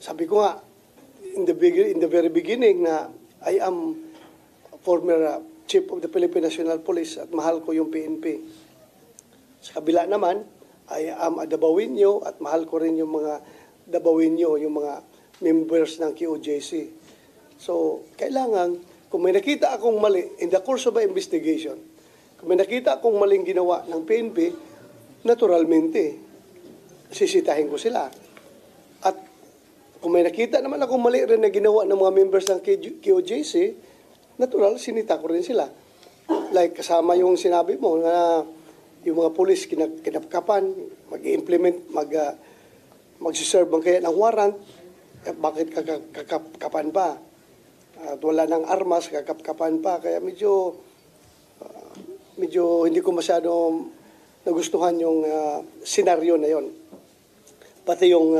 sabi ko nga, in the very beginning na I am former Chief of the Philippine National Police at mahal ko yung PNP. Sa kabila naman, I am a Dabawinyo at mahal ko rin yung mga Dabawinyo, yung mga members ng QOJC. So, kailangan, kung may nakita akong mali in the course of my investigation, kung may nakita akong maling ginawa ng PNP, naturalmente, sisitahin ko sila. At kung may nakita naman akong mali rin na ginawa ng mga members ng QOJC, natural, sinita ko rin sila. Like kasama yung sinabi mo na yung mga pulis kinapkapan, mag-implement, mag-serve bang kaya ng warrant, bakit kakapkapan pa? At wala ng armas, kakapkapan pa. Kaya medyo hindi ko masyado nagustuhan yung senaryo na yon. Pati yung